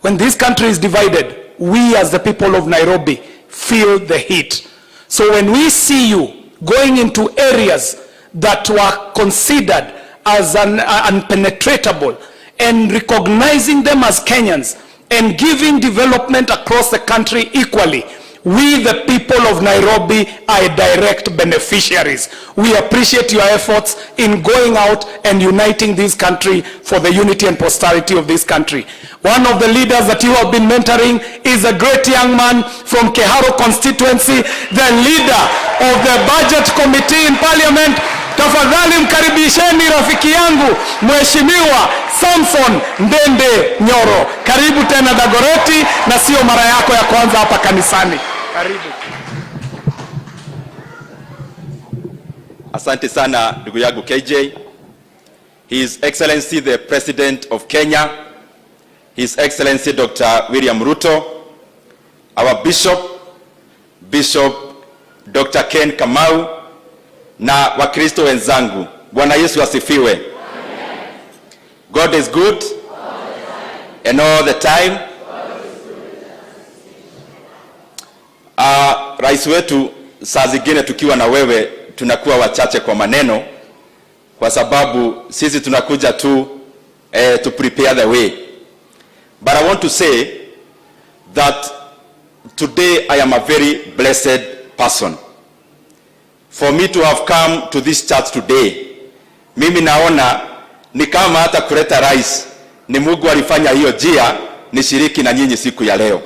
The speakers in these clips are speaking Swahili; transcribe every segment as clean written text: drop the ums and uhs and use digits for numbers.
When this country is divided, we as the people of Nairobi feel the heat. So when we see you going into areas that were considered as unpenetratable and recognizing them as Kenyans and giving development across the country equally, we, the people of Nairobi, are direct beneficiaries. We appreciate your efforts in going out and uniting this country for the unity and prosperity of this country. One of the leaders that you have been mentoring is a great young man from Keharo constituency, the leader of the budget committee in parliament. Tafadhali mkaribisheni rafiki yangu Mheshimiwa Samson Ndindi Nyoro. Karibu tena Dagoreti, na sio mara yako ya kwanza hapa kanisani. Karibu. Asante sana ndugu yangu KJ. His Excellency the President of Kenya, His Excellency Dr. William RUTO, our Bishop Dr. Ken Kamau, na Wakristo wenzangu. Bwana Yesu asifiwe. Amen. God is good and all the time. Rais wetu, saa zingine tukiwa na wewe tunakuwa wachache kwa maneno, kwa sababu sisi tunakuja tu to prepare the way. But I want to say that today I am a very blessed person. For me to have come to this church today, mimi naona ni kama hata kuleta rais ni Mungu alifanya hiyo jia nishiriki na nyinyi siku ya leo.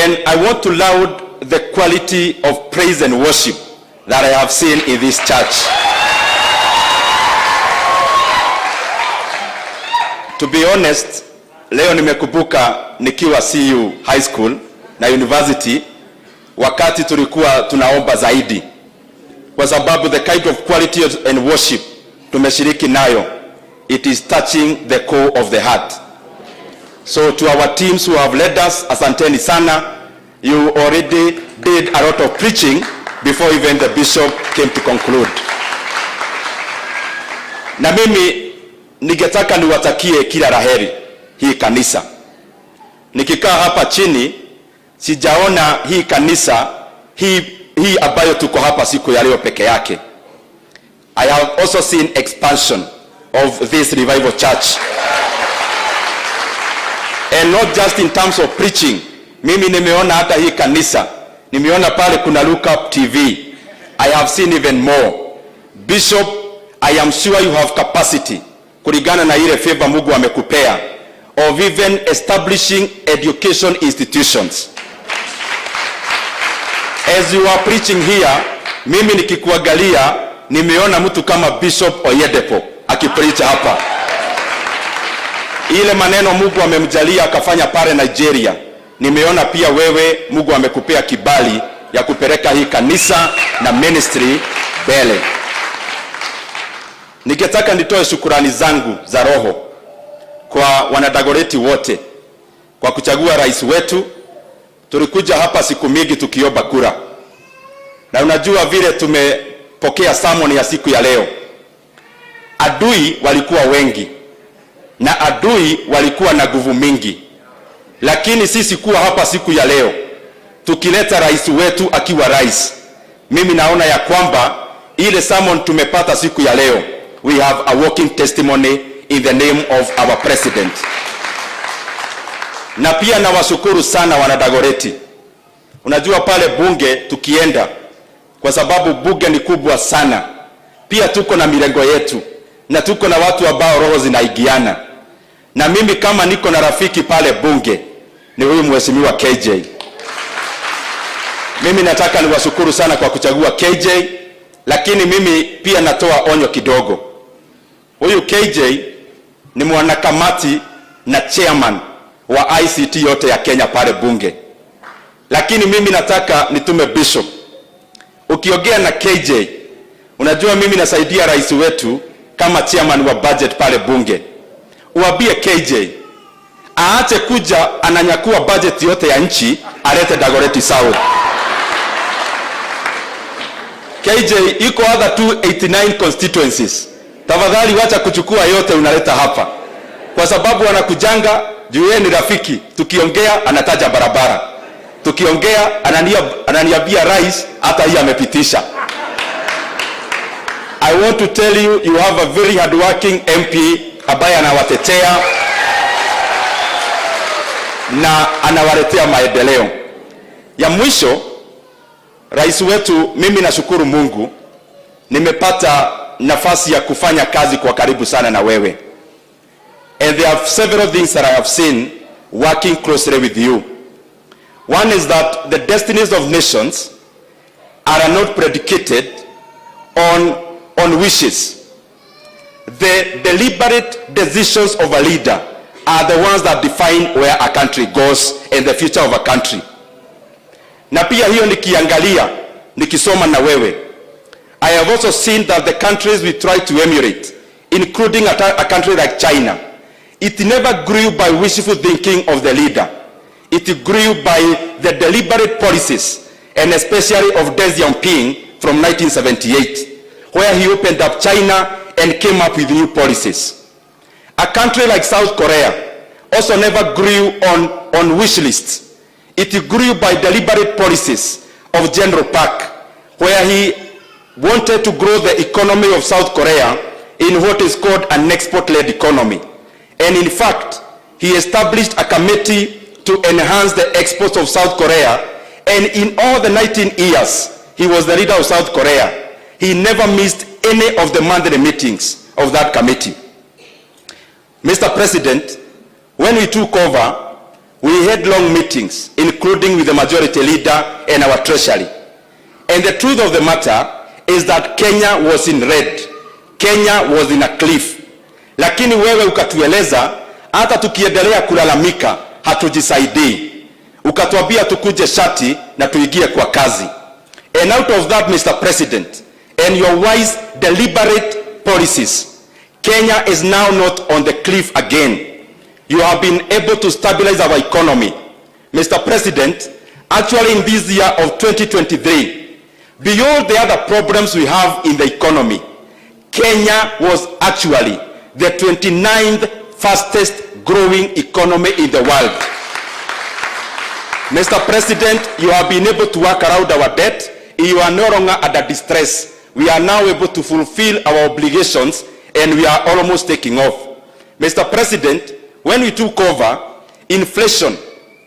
And I want to laud the quality of praise and worship that I have seen in this church. To be honest, leo nimekumbuka nikiwa CU High School na University, wakati tulikuwa tunaomba zaidi, kwa sababu the kind of quality and worship tumeshiriki nayo, it is touching the core of the heart. So to our teams who have led us, asanteni sana. You already did a lot of preaching before even the bishop came to conclude. Na mimi ningetaka niwatakie kila laheri hii kanisa. Nikikaa hapa chini sijaona hii kanisa hii ambayo tuko hapa siku ya leo peke yake. I have also seen expansion of this revival church. And not just in terms of preaching. Mimi nimeona hata hii kanisa, nimeona pale kuna Look Up TV. I have seen even more. Bishop, I am sure you have capacity kulingana na ile favor Mungu amekupea of even establishing education institutions. As you are preaching here, mimi nikikuangalia nimeona mtu kama Bishop Oyedepo akipreach hapa. Ile maneno Mungu amemjalia akafanya pale Nigeria, nimeona pia wewe Mungu amekupea kibali ya kupeleka hii kanisa na ministry mbele. Ningetaka nitoe shukrani zangu za roho kwa wanadagoreti wote kwa kuchagua rais wetu. Tulikuja hapa siku mingi tukiomba kura, na unajua vile tumepokea sermon ya siku ya leo. Adui walikuwa wengi na adui walikuwa na nguvu mingi, lakini sisi kuwa hapa siku ya leo tukileta rais wetu akiwa rais, mimi naona ya kwamba ile sermon tumepata siku ya leo, we have a walking testimony in the name of our president. Na pia nawashukuru sana wanadagoreti. Unajua pale bunge tukienda, kwa sababu bunge ni kubwa sana, pia tuko na milengo yetu na tuko na watu ambao roho zinaigiana. Na mimi kama niko na rafiki pale bunge ni huyu Mheshimiwa KJ. Mimi nataka niwashukuru sana kwa kuchagua KJ, lakini mimi pia natoa onyo kidogo. Huyu KJ ni mwanakamati na chairman wa ICT yote ya Kenya pale bunge. Lakini mimi nataka nitume bishop. Ukiongea na KJ, unajua mimi nasaidia rais wetu kama chairman wa budget pale bunge. Uambie KJ aache kuja ananyakua budget yote ya nchi alete Dagoretti South. KJ iko other 289 constituencies. tafadhali wacha kuchukua yote unaleta hapa, kwa sababu wanakujanga juu yeye ni rafiki. Tukiongea anataja barabara, tukiongea ananiambia rais hata hii amepitisha. I want to tell you, you have a very hardworking MP ambaye anawatetea na anawaletea maendeleo. Ya mwisho, rais wetu, mimi nashukuru Mungu nimepata nafasi ya kufanya kazi kwa karibu sana na wewe. And there are several things that I have seen working closely with you. One is that the destinies of nations are not predicated on wishes. The deliberate decisions of a leader are the ones that define where a country goes and the future of a country. Na pia hiyo nikiangalia, nikisoma na wewe, I have also seen that the countries we try to emulate, including a country like China, it never grew by wishful thinking of the leader. It grew by the deliberate policies, and especially of Deng Xiaoping from 1978, where he opened up China and came up with new policies. A country like South Korea also never grew on wish lists. It grew by deliberate policies of General Park, where he wanted to grow the economy of South Korea in what is called an export-led economy. And in fact, he established a committee to enhance the exports of South Korea, and in all the 19 years he was the leader of South Korea, he never missed any of the monthly meetings of that committee. Mr. President, when we took over, we had long meetings, including with the majority leader and our treasury. And the truth of the matter is that Kenya was in red. Kenya was in a cliff. Lakini wewe ukatueleza, hata tukiendelea kulalamika, hatujisaidii. Ukatuambia tukuje shati na tuingie kwa kazi. And out of that, Mr. President, and your wise, deliberate policies, Kenya is now not on the cliff again. You have been able to stabilize our economy. Mr. President, actually in this year of 2023, beyond the other problems we have in the economy, Kenya was actually the 29th fastest growing economy in the world. Mr. President, you have been able to work around our debt. You are no longer under distress. We are now able to fulfill our obligations, and we are almost taking off. Mr. President, when we took over, inflation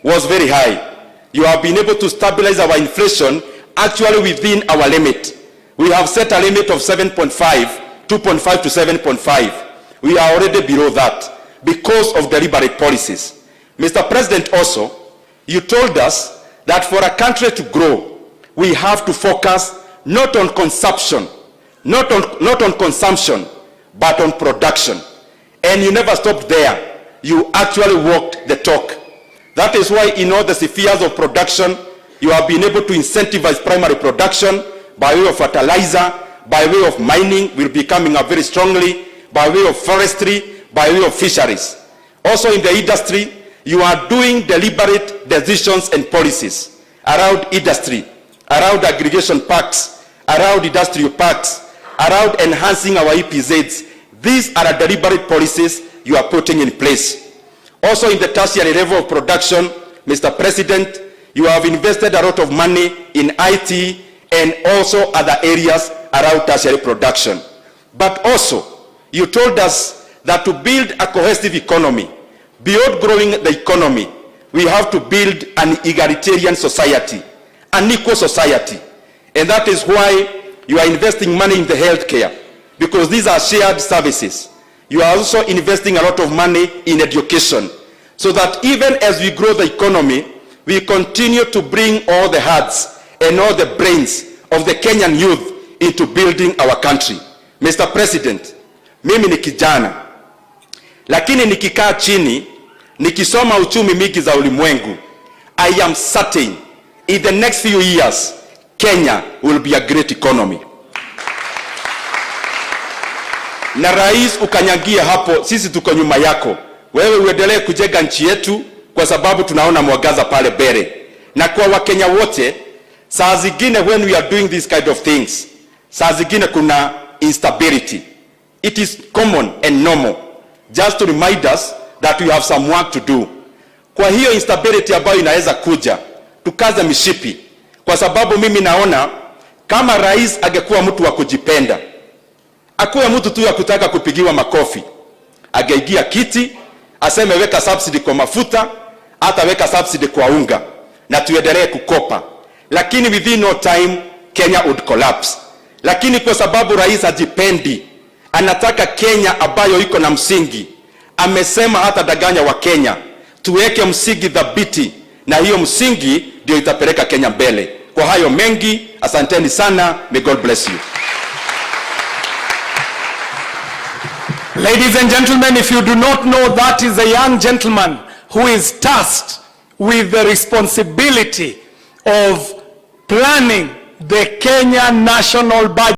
was very high. You have been able to stabilize our inflation actually within our limit. We have set a limit of 7.5, 2.5 to 7.5. We are already below that because of deliberate policies. Mr. President, also, you told us that for a country to grow, we have to focus not on consumption, not on consumption, but on production. And you never stopped there. You actually walked the talk. That is why in all the spheres of production, you have been able to incentivize primary production by way of fertilizer, by way of mining, will be coming up very strongly, by way of forestry, by way of fisheries. Also in the industry, you are doing deliberate decisions and policies around industry, around aggregation parks, around industrial parks, around enhancing our EPZs. These are deliberate policies you are putting in place. Also in the tertiary level of production, Mr. President, you have invested a lot of money in IT and also other areas around tertiary production. But also, you told us that to build a cohesive economy, beyond growing the economy, we have to build an egalitarian society, an equal society. And that is why you are investing money in the healthcare, because these are shared services. You are also investing a lot of money in education, so that even as we grow the economy, we continue to bring all the hearts and all the brains of the Kenyan youth into building our country. Mr. President, mimi ni kijana, lakini nikikaa chini, nikisoma uchumi mingi za ulimwengu, I am certain in the next few years, Kenya will be a great economy. Na rais ukanyagia hapo, sisi tuko nyuma yako. Wewe uendelee kujenga nchi yetu kwa sababu tunaona mwangaza pale mbele. Na kwa Wakenya wote, saa zingine when we are doing these kind of things, saa zingine kuna instability. It is common and normal just to remind us that we have some work to do. Kwa hiyo instability ambayo inaweza kuja, tukaze mishipi, kwa sababu mimi naona kama rais angekuwa mtu wa kujipenda, akuwe mtu tu ya kutaka kupigiwa makofi, angeingia kiti aseme weka subsidy kwa mafuta, hata weka subsidy kwa unga, na tuendelee kukopa. Lakini within no time Kenya would collapse. Lakini kwa sababu rais hajipendi, anataka Kenya ambayo iko na msingi, amesema hata danganya wa Kenya, tuweke msingi dhabiti, na hiyo msingi ndio itapeleka Kenya mbele. Kwa hayo mengi, asanteni sana. May God bless you. Ladies and gentlemen, if you do not know, that is a young gentleman who is tasked with the responsibility of planning the Kenya national budget.